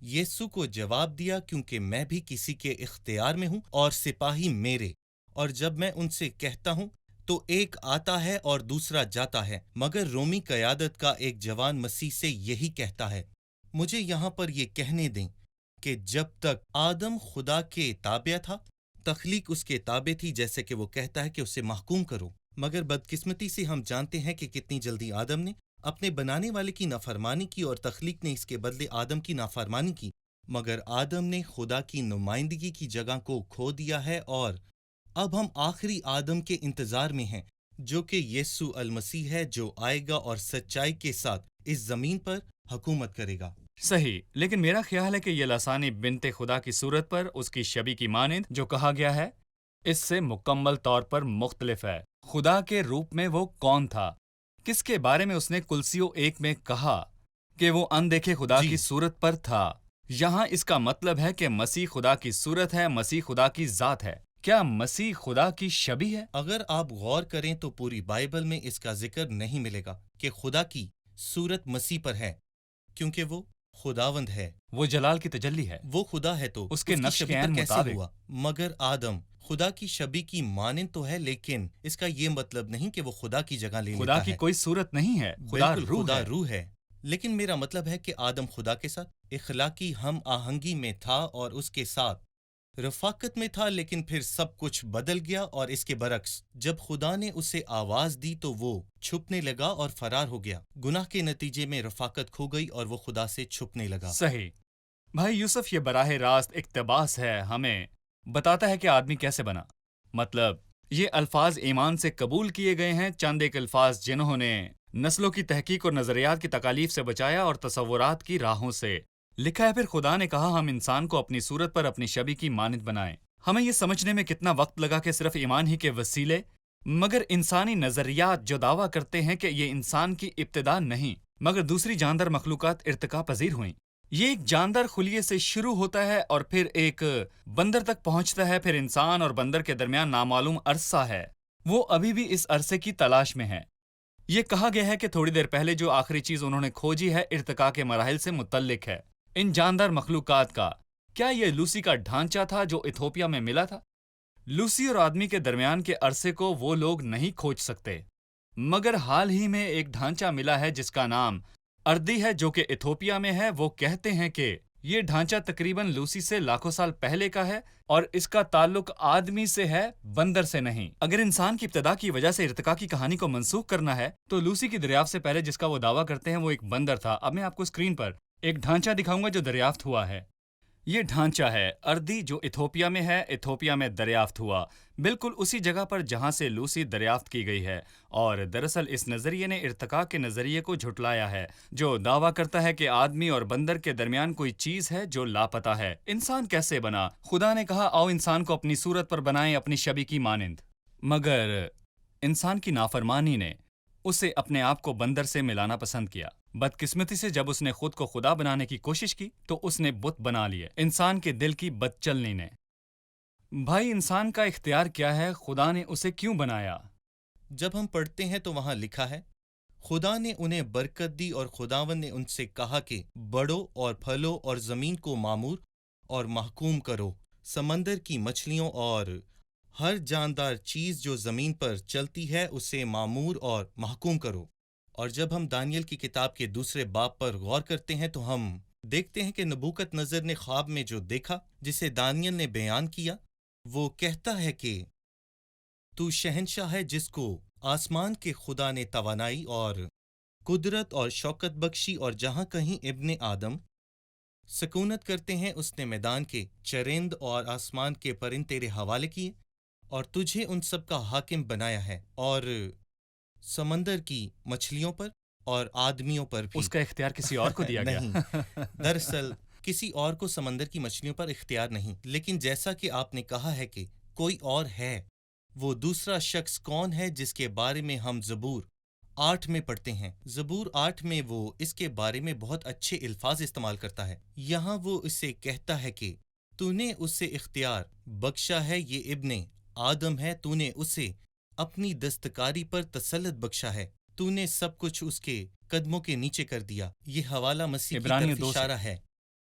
یسوع کو جواب دیا، کیونکہ میں بھی کسی کے اختیار میں ہوں اور سپاہی میرے، اور جب میں ان سے کہتا ہوں تو ایک آتا ہے اور دوسرا جاتا ہے، مگر رومی قیادت کا ایک جوان مسیح سے یہی کہتا ہے۔ مجھے یہاں پر یہ کہنے دیں کہ جب تک آدم خدا کے تابع تھا، تخلیق اس کے تابع تھی، جیسے کہ وہ کہتا ہے کہ اسے محکوم کرو، مگر بدقسمتی سے ہم جانتے ہیں کہ کتنی جلدی آدم نے اپنے بنانے والے کی نافرمانی کی اور تخلیق نے اس کے بدلے آدم کی نافرمانی کی، مگر آدم نے خدا کی نمائندگی کی جگہ کو کھو دیا ہے، اور اب ہم آخری آدم کے انتظار میں ہیں، جو کہ یسوع المسیح ہے، جو آئے گا اور سچائی کے ساتھ اس زمین پر حکومت کرے گا۔ صحیح، لیکن میرا خیال ہے کہ یہ لسانی بنت خدا کی صورت پر اس کی شبیہ کی مانند جو کہا گیا ہے اس سے مکمل طور پر مختلف ہے۔ خدا کے روپ میں وہ کون تھا؟ کس کے بارے میں اس نے کلسیوں 1 میں کہا کہ وہ اندیکھے خدا جی کی صورت پر تھا؟ یہاں اس کا مطلب ہے کہ مسیح خدا کی صورت ہے، مسیح خدا کی ذات ہے۔ کیا مسیح خدا کی شبیہ ہے؟ اگر آپ غور کریں تو پوری بائبل میں اس کا ذکر نہیں ملے گا کہ خدا کی صورت مسیح پر ہے، کیونکہ وہ خداوند ہے، وہ جلال کی تجلی ہے، وہ خدا ہے، تو اس کے کی نقش کے شبیہ پر عین کیسے مطابق۔ ہوا؟ مگر آدم خدا کی شبیہ کی مانند تو ہے، لیکن اس کا یہ مطلب نہیں کہ وہ خدا کی جگہ لے خدا لیتا کی ہے۔ کوئی صورت نہیں ہے، خدا بالکل روح خدا ہے۔ روح ہے، لیکن میرا مطلب ہے کہ آدم خدا کے ساتھ اخلاقی ہم آہنگی میں تھا اور اس کے ساتھ رفاقت میں تھا، لیکن پھر سب کچھ بدل گیا، اور اس کے برعکس جب خدا نے اسے آواز دی تو وہ چھپنے لگا اور فرار ہو گیا۔ گناہ کے نتیجے میں رفاقت کھو گئی اور وہ خدا سے چھپنے لگا۔ صحیح بھائی یوسف، یہ براہ راست اقتباس ہے، ہمیں بتاتا ہے کہ آدمی کیسے بنا۔ مطلب یہ الفاظ ایمان سے قبول کیے گئے ہیں، چند ایک الفاظ جنہوں نے نسلوں کی تحقیق اور نظریات کی تکالیف سے بچایا اور تصورات کی راہوں سے لکھا ہے۔ پھر خدا نے کہا ہم انسان کو اپنی صورت پر اپنی شبیہ کی مانند بنائیں۔ ہمیں یہ سمجھنے میں کتنا وقت لگا کہ صرف ایمان ہی کے وسیلے، مگر انسانی نظریات جو دعویٰ کرتے ہیں کہ یہ انسان کی ابتدا نہیں مگر دوسری جاندار مخلوقات ارتقا پذیر ہوئیں۔ یہ ایک جاندار خلیے سے شروع ہوتا ہے اور پھر ایک بندر تک پہنچتا ہے، پھر انسان اور بندر کے درمیان نامعلوم عرصہ ہے، وہ ابھی بھی اس عرصے کی تلاش میں ہے۔ یہ کہا گیا ہے کہ تھوڑی دیر پہلے جو آخری چیز انہوں نے کھوجی ہے ارتقا کے مراحل سے متعلق ہے۔ ان جاندار مخلوقات کا کیا یہ لوسی کا ڈھانچہ تھا جو ایتھوپیا میں ملا تھا؟ لوسی اور آدمی کے درمیان کے عرصے کو وہ لوگ نہیں کھوج سکتے، مگر حال ہی میں ایک ڈھانچہ ملا ہے جس کا نام اردی ہے، جو کہ ایتھوپیا میں ہے۔ وہ کہتے ہیں کہ یہ ڈھانچہ تقریباً لوسی سے لاکھوں سال پہلے کا ہے اور اس کا تعلق آدمی سے ہے، بندر سے نہیں۔ اگر انسان کی ابتدا کی وجہ سے ارتقا کی کہانی کو منسوخ کرنا ہے تو لوسی کی دریافت سے پہلے جس کا وہ دعویٰ کرتے ہیں وہ ایک بندر تھا۔ اب میں آپ کو اسکرین پر ایک ڈھانچہ دکھاؤں گا جو دریافت ہوا ہے۔ یہ ڈھانچہ ہے اردی جو ایتھوپیا میں ہے، ایتھوپیا میں دریافت ہوا، بالکل اسی جگہ پر جہاں سے لوسی دریافت کی گئی ہے۔ اور دراصل اس نظریے نے ارتقا کے نظریے کو جھٹلایا ہے جو دعویٰ کرتا ہے کہ آدمی اور بندر کے درمیان کوئی چیز ہے جو لاپتہ ہے۔ انسان کیسے بنا؟ خدا نے کہا آؤ انسان کو اپنی صورت پر بنائیں، اپنی شبیہ کی مانند، مگر انسان کی نافرمانی نے اسے اپنے آپ کو بندر سے ملانا پسند کیا۔ بدقسمتی سے جب اس نے خود کو خدا بنانے کی کوشش کی تو اس نے بت بنا لیے، انسان کے دل کی بد چلنی نے۔ بھائی انسان کا اختیار کیا ہے؟ خدا نے اسے کیوں بنایا؟ جب ہم پڑھتے ہیں تو وہاں لکھا ہے خدا نے انہیں برکت دی اور خداوند نے ان سے کہا کہ بڑھو اور پھلو اور زمین کو معمور اور محکوم کرو، سمندر کی مچھلیوں اور ہر جاندار چیز جو زمین پر چلتی ہے اسے معمور اور محکوم کرو۔ اور جب ہم دانیل کی کتاب کے دوسرے باب پر غور کرتے ہیں تو ہم دیکھتے ہیں کہ نبوکت نظر نے خواب میں جو دیکھا جسے دانیل نے بیان کیا، وہ کہتا ہے کہ تو شہنشاہ ہے جس کو آسمان کے خدا نے توانائی اور قدرت اور شوکت بخشی، اور جہاں کہیں ابن آدم سکونت کرتے ہیں اس نے میدان کے چرند اور آسمان کے پرند تیرے حوالے کیے اور تجھے ان سب کا حاکم بنایا ہے، اور سمندر کی مچھلیوں پر اور آدمیوں پر بھی۔ اس کا اختیار کسی اور کو دیا گیا؟ نہیں، دراصل کسی اور کو سمندر کی مچھلیوں پر اختیار نہیں، لیکن جیسا کہ آپ نے کہا ہے کہ کوئی اور ہے، وہ دوسرا شخص کون ہے جس کے بارے میں ہم زبور 8 میں پڑھتے ہیں؟ زبور 8 میں وہ اس کے بارے میں بہت اچھے الفاظ استعمال کرتا ہے۔ یہاں وہ اسے کہتا ہے کہ تو نے اسے اختیار بخشا ہے، یہ ابن آدم ہے، تو نے اسے اپنی دستکاری پر تسلط بخشا ہے، تو نے سب کچھ اس کے قدموں کے نیچے کر دیا۔ یہ حوالہ مسیح کی عبرانیوں طرف 2 سے۔ اشارہ ہے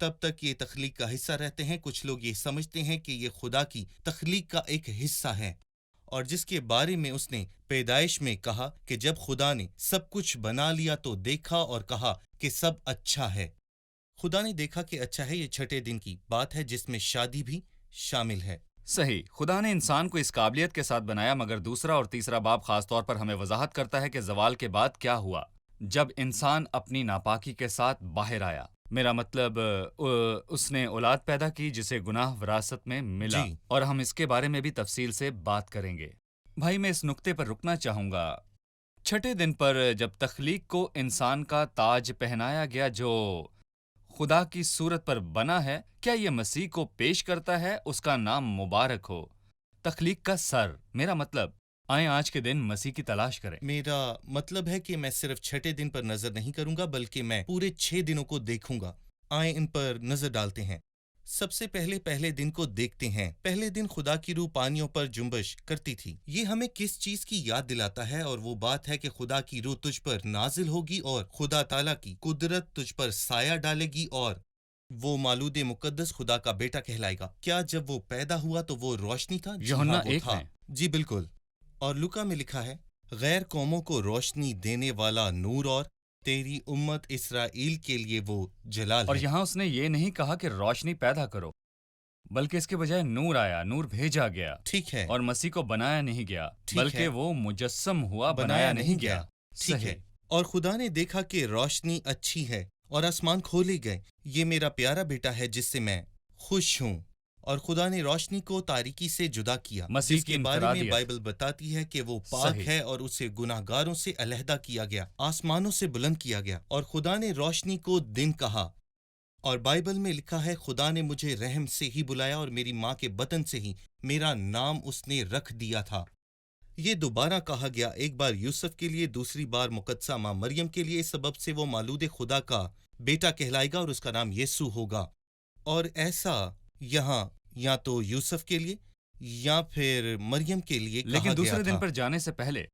تب تک یہ تخلیق کا حصہ رہتے ہیں۔ کچھ لوگ یہ سمجھتے ہیں کہ یہ خدا کی تخلیق کا ایک حصہ ہے، اور جس کے بارے میں اس نے پیدائش میں کہا کہ جب خدا نے سب کچھ بنا لیا تو دیکھا اور کہا کہ سب اچھا ہے۔ خدا نے دیکھا کہ اچھا ہے، یہ چھٹے دن کی بات ہے جس میں شادی بھی شامل ہے۔ صحیح، خدا نے انسان کو اس قابلیت کے ساتھ بنایا، مگر دوسرا اور تیسرا باب خاص طور پر ہمیں وضاحت کرتا ہے کہ زوال کے بعد کیا ہوا جب انسان اپنی ناپاکی کے ساتھ باہر آیا۔ میرا مطلب اس نے اولاد پیدا کی جسے گناہ وراثت میں ملا، جی۔ اور ہم اس کے بارے میں بھی تفصیل سے بات کریں گے۔ بھائی، میں اس نقطے پر رکنا چاہوں گا۔ چھٹے دن پر جب تخلیق کو انسان کا تاج پہنایا گیا جو خدا کی صورت پر بنا ہے، کیا یہ مسیح کو پیش کرتا ہے؟ اس کا نام مبارک ہو، تخلیق کا سر۔ میرا مطلب، آئیں آج کے دن مسیح کی تلاش کریں۔ میرا مطلب ہے کہ میں صرف چھٹے دن پر نظر نہیں کروں گا بلکہ میں پورے 6 دنوں کو دیکھوں گا۔ آئیں ان پر نظر ڈالتے ہیں۔ سب سے پہلے دن کو دیکھتے ہیں۔ پہلے دن خدا کی روح پانیوں پر جنبش کرتی تھی۔ یہ ہمیں کس چیز کی یاد دلاتا ہے؟ اور وہ بات ہے کہ خدا کی روح تجھ پر نازل ہوگی اور خدا تعالیٰ کی قدرت تجھ پر سایہ ڈالے گی، اور وہ مولود مقدس خدا کا بیٹا کہلائے گا۔ کیا جب وہ پیدا ہوا تو وہ روشنی تھا؟ جی یوحنا ہاں، وہ 1 تھا۔ میں۔ جی بالکل۔ اور لوکا میں لکھا ہے، غیر قوموں کو روشنی دینے والا نور، اور تیری امت اسرائیل کے لیے وہ جلال اور ہے۔ یہاں اس نے یہ نہیں کہا کہ روشنی پیدا کرو، بلکہ اس کے بجائے نور آیا، نور بھیجا گیا، ٹھیک ہے، اور مسیح کو بنایا نہیں گیا ٹھیک بلکہ ہے۔ وہ مجسم ہوا، بنایا نہیں گیا۔ ٹھیک صحیح۔ ہے۔ اور خدا نے دیکھا کہ روشنی اچھی ہے، اور آسمان کھولے گئے، یہ میرا پیارا بیٹا ہے جس سے میں خوش ہوں۔ اور خدا نے روشنی کو تاریکی سے جدا کیا، مسیح جس کی کے بارے میں انفرادیت۔ بائبل بتاتی ہے کہ وہ پاک صحیح۔ ہے اور اسے گناہ گاروں سے علیحدہ کیا گیا، آسمانوں سے بلند کیا گیا۔ اور خدا نے روشنی کو دن کہا، اور بائبل میں لکھا ہے، خدا نے مجھے رحم سے ہی بلایا اور میری ماں کے بطن سے ہی میرا نام اس نے رکھ دیا تھا۔ یہ دوبارہ کہا گیا، ایک بار یوسف کے لیے، دوسری بار مقدسہ ماں مریم کے لیے، اس سبب سے وہ مولود خدا کا بیٹا کہلائے گا اور اس کا نام یسوع ہوگا۔ اور ایسا یہاں یا تو یوسف کے لیے یا پھر مریم کے لیے کہا لیکن دوسرے گیا دن تھا۔ پر جانے سے پہلے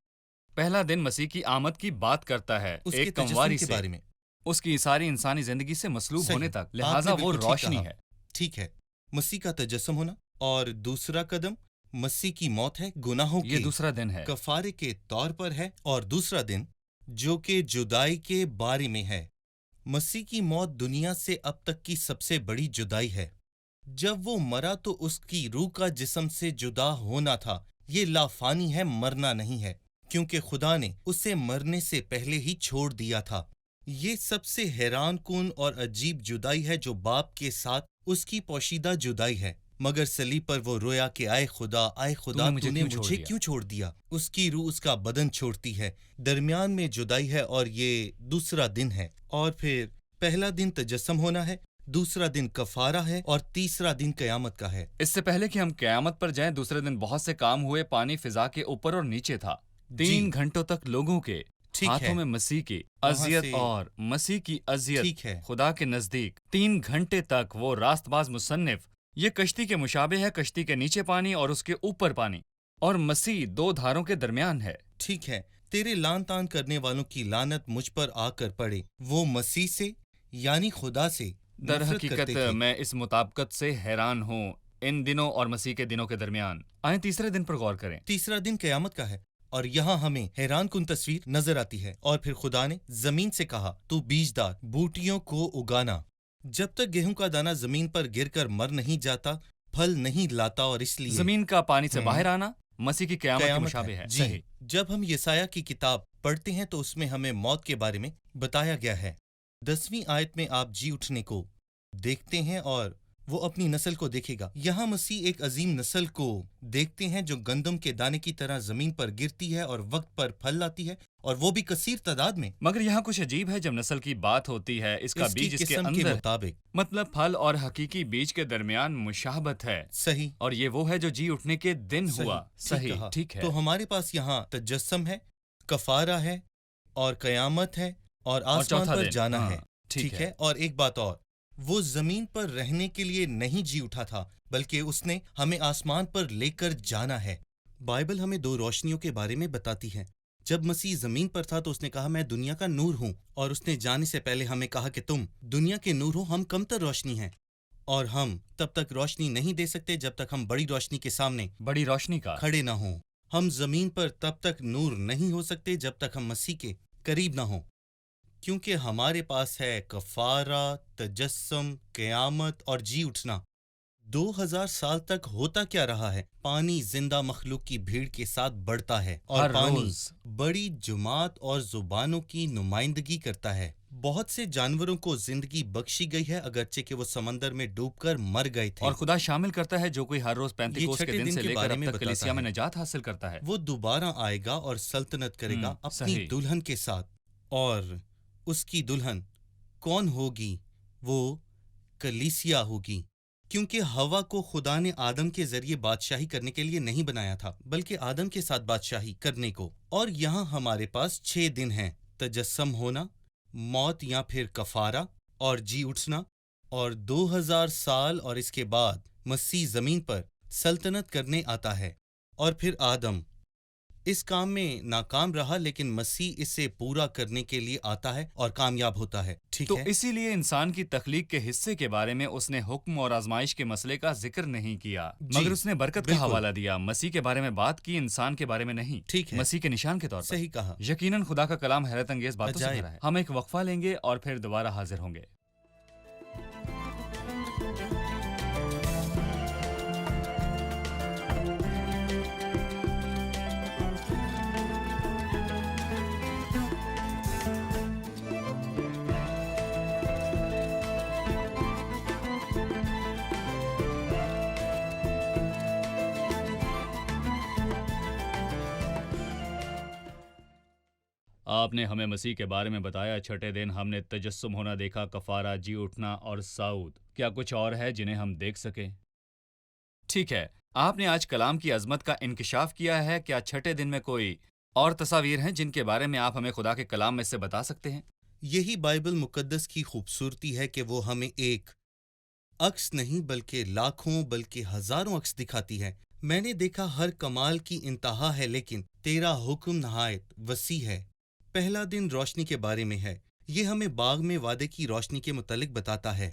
پہلا دن مسیح کی آمد کی بات کرتا ہے، اس کے ایک تجسم کمواری کے سے، بارے میں۔ اس کی ساری انسانی زندگی سے مسلوب صحیح، ہونے تک، آپ نے لہٰذا وہ بالکل ٹھیک روشنی کہا۔ ہے۔ ٹھیک ہے، مسیح کا تجسم ہونا، اور دوسرا قدم مسیح کی موت ہے، گناہوں یہ کے دوسرا دن ہے۔ کفارے کے طور پر ہے، اور دوسرا دن جو کہ جدائی کے بارے میں ہے۔ مسیح کی موت دنیا سے اب تک کی سب سے بڑی جدائی ہے۔ جب وہ مرا تو اس کی روح کا جسم سے جدا ہونا تھا۔ یہ لافانی ہے، مرنا نہیں ہے، کیونکہ خدا نے اسے مرنے سے پہلے ہی چھوڑ دیا تھا۔ یہ سب سے حیران کن اور عجیب جدائی ہے جو باپ کے ساتھ اس کی پوشیدہ جدائی ہے۔ مگر صلیب پر وہ رویا کہ آئے خدا تو نے مجھے کیوں چھوڑ دیا؟ اس کی روح اس کا بدن چھوڑتی ہے۔ درمیان میں جدائی ہے، اور یہ دوسرا دن ہے۔ اور پھر پہلا دن تجسم ہونا ہے، دوسرا دن کفارہ ہے، اور تیسرا دن قیامت کا ہے۔ اس سے پہلے کہ ہم قیامت پر جائیں، دوسرے دن بہت سے کام ہوئے۔ پانی فضا کے اوپر اور نیچے تھا۔ 3 گھنٹوں تک لوگوں کے ہاتھوں میں مسیح کی اذیت اور مسیح کی اذیت، ٹھیک ہے، خدا کے نزدیک 3 گھنٹے تک وہ راست باز مصنف، یہ کشتی کے مشابہ ہے، کشتی کے نیچے پانی اور اس کے اوپر پانی، اور مسیح 2 دھاروں کے درمیان ہے۔ ٹھیک ہے، تیرے لان تان کرنے والوں کی لعنت مجھ پر آ کر پڑے۔ وہ مسیح سے یعنی خدا سے در نفرت حقیقت کرتے تھے۔ میں اس مطابقت سے حیران ہوں، ان دنوں اور مسیح کے دنوں کے درمیان۔ آئیں تیسرے دن پر غور کریں۔ تیسرا دن قیامت کا ہے، اور یہاں ہمیں حیران کن تصویر نظر آتی ہے۔ اور پھر خدا نے زمین سے کہا، تو بیج دار بوٹیوں کو اگانا۔ جب تک گیہوں کا دانہ زمین پر گر کر مر نہیں جاتا، پھل نہیں لاتا، اور اس لیے زمین کا پانی سے باہر آنا مسیح کی قیامت کے مشابہ ہے۔ جی، جب ہم یسایہ کی کتاب پڑھتے ہیں تو اس میں ہمیں موت کے بارے میں بتایا گیا ہے۔ 10ویں آیت میں آپ جی اٹھنے کو دیکھتے ہیں، اور وہ اپنی نسل کو دیکھے گا۔ یہاں مسیح ایک عظیم نسل کو دیکھتے ہیں جو گندم کے دانے کی طرح زمین پر گرتی ہے اور وقت پر پھل لاتی ہے، اور وہ بھی کثیر تعداد میں۔ مگر یہاں کچھ عجیب ہے، جب نسل کی بات ہوتی ہے، اس کا بیج اس کے قسم اندر، مطابق مطلب پھل اور حقیقی بیج کے درمیان مشابہت ہے۔ صحیح، اور یہ وہ ہے جو جی اٹھنے کے دن ہوا۔ صحیح، کہا۔ ٹھیک ہے۔ تو ہمارے پاس یہاں تجسم ہے، کفارہ ہے، اور قیامت ہے، اور آسمان چوتھا پر دن، جانا ہاں، ہے۔ ٹھیک ہے۔ اور ایک بات اور، وہ زمین پر رہنے کے لیے نہیں جی اٹھا تھا، بلکہ اس نے ہمیں آسمان پر لے کر جانا ہے۔ بائبل ہمیں 2 روشنیوں کے بارے میں بتاتی ہے۔ جب مسیح زمین پر تھا تو اس نے کہا میں دنیا کا نور ہوں، اور اس نے جانے سے پہلے ہمیں کہا کہ تم دنیا کے نور ہو، ہم کمتر روشنی ہیں، اور ہم تب تک روشنی نہیں دے سکتے جب تک ہم بڑی روشنی کے سامنے بڑی روشنی کا کھڑے نہ ہوں۔ ہم زمین پر تب تک نور نہیں ہو سکتے جب تک ہم مسیح کے قریب نہ ہوں، کیونکہ ہمارے پاس ہے کفارہ، تجسم، قیامت اور جی اٹھنا۔ 2000 سال تک ہوتا کیا رہا ہے؟ پانی زندہ مخلوق کی بھیڑ کے ساتھ بڑھتا ہے، اور ہر پانی روز بڑی جماعت اور زبانوں کی نمائندگی کرتا ہے۔ بہت سے جانوروں کو زندگی بخشی گئی ہے، اگرچہ کہ وہ سمندر میں ڈوب کر مر گئے تھے۔ اور خدا شامل کرتا ہے جو کوئی ہر روز یہ پینتیکوس کے چھٹے دن دن سے کے لے کر بارے اب میں تک بتاتا کلیسیا میں ہے۔ نجات حاصل کرتا ہے۔ وہ دوبارہ آئے گا اور سلطنت کرے گا اپنی صحیح۔ دلہن کے ساتھ، اور اس کی دلہن کون ہوگی؟ وہ کلیسیا ہوگی، کیونکہ ہوا کو خدا نے آدم کے ذریعے بادشاہی کرنے کے لیے نہیں بنایا تھا، بلکہ آدم کے ساتھ بادشاہی کرنے کو۔ اور یہاں ہمارے پاس 6 دن ہیں: تجسم ہونا، موت یا پھر کفارہ، اور جی اٹھنا، اور 2000 سال، اور اس کے بعد مسیح زمین پر سلطنت کرنے آتا ہے۔ اور پھر آدم اس کام میں ناکام رہا، لیکن مسیح اسے پورا کرنے کے لیے آتا ہے اور کامیاب ہوتا ہے۔ ٹھیک تو ہے؟ اسی لیے انسان کی تخلیق کے حصے کے بارے میں اس نے حکم اور آزمائش کے مسئلے کا ذکر نہیں کیا، جی، مگر اس نے برکت کا بالکل۔ حوالہ دیا۔ مسیح کے بارے میں بات کی، انسان کے بارے میں نہیں، ٹھیک ہے، مسیح کے نشان کے طور پر۔ صحیح کہا۔ یقیناً خدا کا کلام حیرت انگیز باتوں سے عجائب۔ بھرا ہے۔ ہم ایک وقفہ لیں گے اور پھر دوبارہ حاضر ہوں گے۔ آپ نے ہمیں مسیح کے بارے میں بتایا، چھٹے دن ہم نے تجسم ہونا دیکھا، کفارہ، جی اٹھنا اور صعود۔ کیا کچھ اور ہے جنہیں ہم دیکھ سکیں؟ ٹھیک ہے، آپ نے آج کلام کی عظمت کا انکشاف کیا ہے۔ کیا چھٹے دن میں کوئی اور تصاویر ہیں جن کے بارے میں آپ ہمیں خدا کے کلام میں سے بتا سکتے ہیں؟ یہی بائبل مقدس کی خوبصورتی ہے کہ وہ ہمیں ایک عکس نہیں بلکہ لاکھوں بلکہ ہزاروں عکس دکھاتی ہے۔ میں نے دیکھا ہر کمال کی انتہا ہے، لیکن تیرا حکم نہایت وسیع ہے۔ پہلا دن روشنی کے بارے میں ہے۔ یہ ہمیں باغ میں وعدے کی روشنی کے متعلق بتاتا ہے۔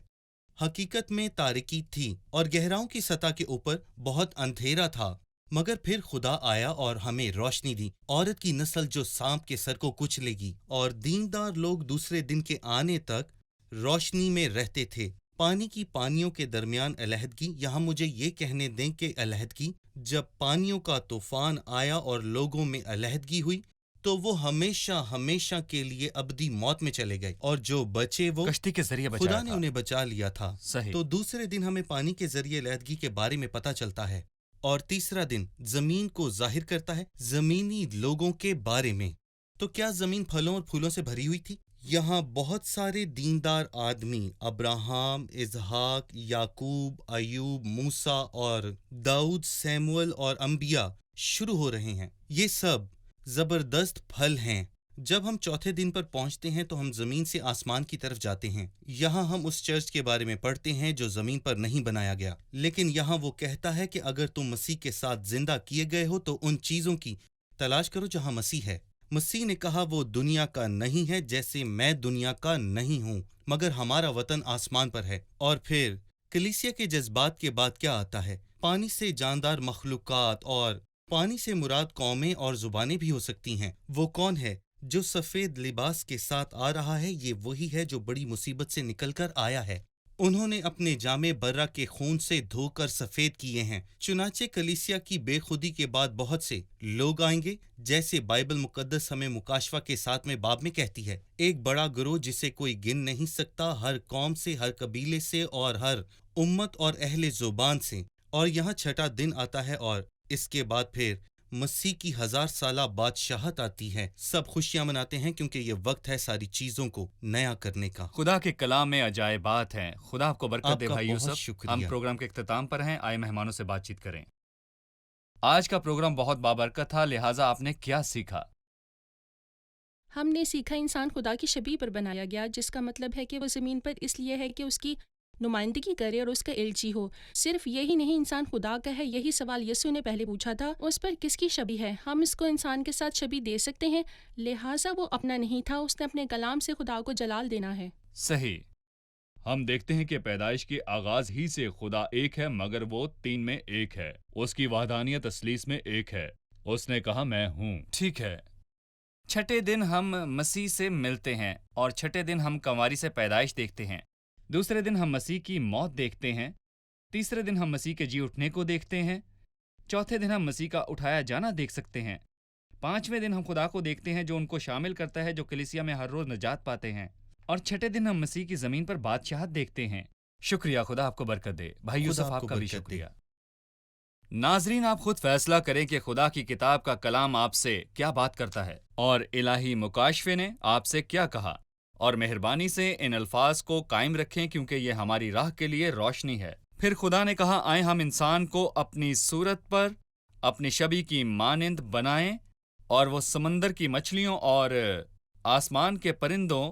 حقیقت میں تاریکی تھی اور گہراؤں کی سطح کے اوپر بہت اندھیرا تھا، مگر پھر خدا آیا اور ہمیں روشنی دی، عورت کی نسل جو سانپ کے سر کو کچلے گی۔ اور دیندار لوگ دوسرے دن کے آنے تک روشنی میں رہتے تھے۔ پانی کی پانیوں کے درمیان علیحدگی۔ یہاں مجھے یہ کہنے دیں کہ علیحدگی، جب پانیوں کا طوفان آیا اور لوگوں میں علیحدگی ہوئی تو وہ ہمیشہ ہمیشہ کے لیے ابدی موت میں چلے گئے، اور جو بچے وہ کشتی کے ذریعے خدا بچایا نے تھا۔ انہیں بچا لیا تھا۔ صحیح۔ تو دوسرے دن ہمیں پانی کے ذریعے علیحدگی کے بارے میں پتہ چلتا ہے، اور تیسرا دن زمین کو ظاہر کرتا ہے، زمینی لوگوں کے بارے میں۔ تو کیا زمین پھلوں اور پھولوں سے بھری ہوئی تھی؟ یہاں بہت سارے دیندار آدمی، ابراہم، اسحاق، یعقوب، ایوب، موسیٰ اور داؤد، سیموئل اور انبیاء شروع ہو رہے ہیں۔ یہ سب زبردست پھل ہیں۔ جب ہم چوتھے دن پر پہنچتے ہیں تو ہم زمین سے آسمان کی طرف جاتے ہیں۔ یہاں ہم اس چرچ کے بارے میں پڑھتے ہیں جو زمین پر نہیں بنایا گیا، لیکن یہاں وہ کہتا ہے کہ اگر تم مسیح کے ساتھ زندہ کیے گئے ہو تو ان چیزوں کی تلاش کرو جہاں مسیح ہے۔ مسیح نے کہا وہ دنیا کا نہیں ہے جیسے میں دنیا کا نہیں ہوں، مگر ہمارا وطن آسمان پر ہے۔ اور پھر کلیسیا کے جذبات کے بعد کیا آتا ہے؟ پانی سے جاندار مخلوقات، اور پانی سے مراد قومیں اور زبانیں بھی ہو سکتی ہیں۔ وہ کون ہے جو سفید لباس کے ساتھ آ رہا ہے؟ یہ وہی ہے جو بڑی مصیبت سے نکل کر آیا ہے۔ انہوں نے اپنے جامے برہ کے خون سے دھو کر سفید کیے ہیں۔ چنانچہ کلیسیا کی بے خودی کے بعد بہت سے لوگ آئیں گے، جیسے بائبل مقدس ہمیں مکاشفہ کے 7ویں باب میں کہتی ہے، ایک بڑا گروہ جسے کوئی گن نہیں سکتا، ہر قوم سے، ہر قبیلے سے اور ہر امت اور اہل زبان سے۔ اور یہاں چھٹا دن آتا ہے، اور اس کے بعد پھر مسیح کی 1000 سالہ بادشاہت آتی ہے۔ سب خوشیاں مناتے ہیں کیونکہ یہ وقت ہے ساری چیزوں کو نیا کرنے کا۔ خدا کے کلام میں عجائبات ہیں۔ خدا آپ کو برکت آپ دے کا بھائی بہت یوسف۔ شکریہ۔ ہم پروگرام کے اختتام پر ہیں، آئے مہمانوں سے بات چیت کریں۔ آج کا پروگرام بہت بابرکت تھا، لہٰذا آپ نے کیا سیکھا؟ ہم نے سیکھا انسان خدا کی شبیہ پر بنایا گیا، جس کا مطلب ہے کہ وہ زمین پر اس لیے ہے کہ اس کی نمائندگی کرے اور اس کا الچی ہو۔ صرف یہی نہیں، انسان خدا کا ہے۔ یہی سوال یسوع نے پہلے پوچھا تھا، اس پر کس کی شبیہ ہے؟ ہم اس کو انسان کے ساتھ شبیہ دے سکتے ہیں، لہٰذا وہ اپنا نہیں تھا، اس نے اپنے کلام سے خدا کو جلال دینا ہے۔ صحیح۔ ہم دیکھتے ہیں کہ پیدائش کے آغاز ہی سے خدا ایک ہے، مگر وہ تین میں ایک ہے۔ اس کی وحدانیت تثلیث میں ایک ہے۔ اس نے کہا میں ہوں۔ ٹھیک ہے، چھٹے دن ہم مسیح سے ملتے ہیں اور چھٹے دن ہم کنواری سے پیدائش دیکھتے ہیں۔ دوسرے دن ہم مسیح کی موت دیکھتے ہیں۔ تیسرے دن ہم مسیح کے جی اٹھنے کو دیکھتے ہیں۔ چوتھے دن ہم مسیح کا اٹھایا جانا دیکھ سکتے ہیں۔ پانچویں دن ہم خدا کو دیکھتے ہیں جو ان کو شامل کرتا ہے جو کلیسیا میں ہر روز نجات پاتے ہیں۔ اور چھٹے دن ہم مسیح کی زمین پر بادشاہت دیکھتے ہیں۔ شکریہ، خدا آپ کو برکت دے۔ بھائی یوسف، آپ کا بھی شکریہ۔ ناظرین، آپ خود فیصلہ کریں کہ خدا کی کتاب کا کلام آپ سے کیا بات کرتا ہے اور الہی مکاشفے نے آپ سے کیا کہا، اور مہربانی سے ان الفاظ کو قائم رکھیں کیونکہ یہ ہماری راہ کے لیے روشنی ہے۔ پھر خدا نے کہا، آئیں ہم انسان کو اپنی صورت پر اپنی شبیہ کی مانند بنائیں، اور وہ سمندر کی مچھلیوں اور آسمان کے پرندوں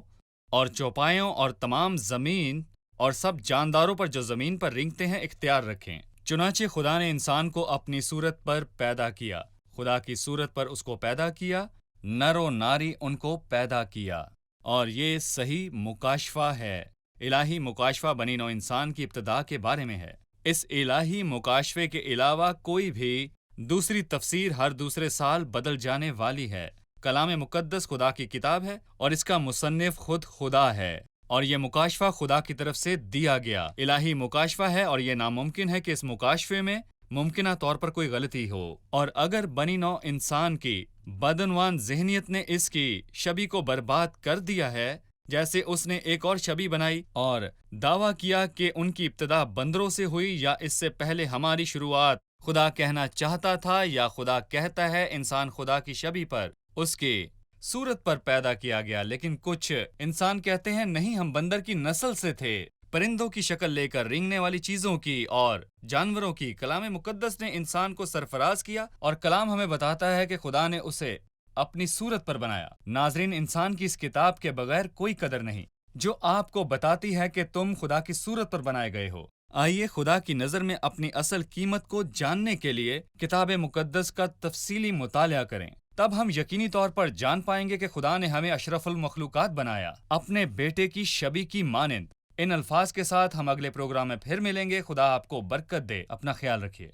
اور چوپایوں اور تمام زمین اور سب جانداروں پر جو زمین پر رینگتے ہیں اختیار رکھیں۔ چنانچہ خدا نے انسان کو اپنی صورت پر پیدا کیا، خدا کی صورت پر اس کو پیدا کیا، نر و ناری ان کو پیدا کیا۔ اور یہ صحیح مکاشفہ ہے۔ الہی مکاشفہ بنی نوع انسان کی ابتدا کے بارے میں ہے۔ اس الہی مکاشفے کے علاوہ کوئی بھی دوسری تفسیر ہر دوسرے سال بدل جانے والی ہے۔ کلام مقدس خدا کی کتاب ہے اور اس کا مصنف خود خدا ہے، اور یہ مکاشفہ خدا کی طرف سے دیا گیا الہی مکاشفہ ہے، اور یہ ناممکن ہے کہ اس مکاشفے میں ممکنہ طور پر کوئی غلطی ہو۔ اور اگر بنی نوع انسان کی بدعنوان ذہنیت نے اس کی شبیہ کو برباد کر دیا ہے، جیسے اس نے ایک اور شبیہ بنائی اور دعویٰ کیا کہ ان کی ابتدا بندروں سے ہوئی، یا اس سے پہلے ہماری شروعات خدا کہنا چاہتا تھا، یا خدا کہتا ہے انسان خدا کی شبیہ پر اس کی صورت پر پیدا کیا گیا۔ لیکن کچھ انسان کہتے ہیں نہیں، ہم بندر کی نسل سے تھے، پرندوں کی شکل لے کر، رینگنے والی چیزوں کی اور جانوروں کی۔ کلام مقدس نے انسان کو سرفراز کیا، اور کلام ہمیں بتاتا ہے کہ خدا نے اسے اپنی صورت پر بنایا۔ ناظرین، انسان کی اس کتاب کے بغیر کوئی قدر نہیں جو آپ کو بتاتی ہے کہ تم خدا کی صورت پر بنائے گئے ہو۔ آئیے خدا کی نظر میں اپنی اصل قیمت کو جاننے کے لیے کتاب مقدس کا تفصیلی مطالعہ کریں۔ تب ہم یقینی طور پر جان پائیں گے کہ خدا نے ہمیں اشرف المخلوقات بنایا، اپنے بیٹے کی شبیہ کی مانند۔ ان الفاظ کے ساتھ ہم اگلے پروگرام میں پھر ملیں گے۔ خدا آپ کو برکت دے۔ اپنا خیال رکھیے۔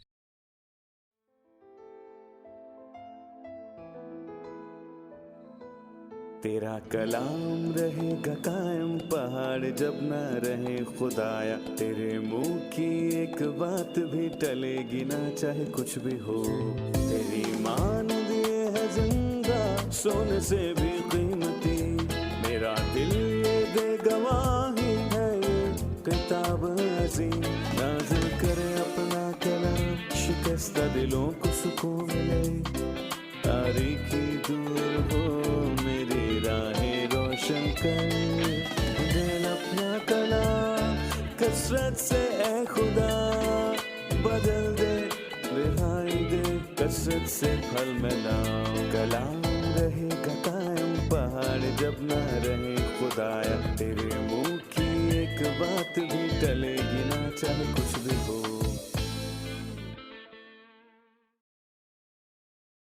تیرا کلام رہے گا قائم، پہاڑ جب نہ رہے خدایا، تیرے منہ کی ایک بات بھی ٹلے گی نہ، چاہے کچھ بھی ہو۔ تیری مانند یہ ہے زندہ، سونے سے بھی قیمتی، میرا دل یہ دے گواہی ہے، یہ کتاب عظیم نازل کرے اپنا کلام، شکستہ دلوں کو سکون ملے، تاریکی دور ہو میری راہیں روشن کر، دل اپنا کلام کثرت سے اے خدا بدل دے، رہائی دے کثرت سے پھل ملاؤ۔ کلام رہے گا قائم، پہاڑ جب نہ رہے خدایا، تیرے منہ کی ایک بات بھی ٹلے گی نہ، چاہے کچھ بھی ہو۔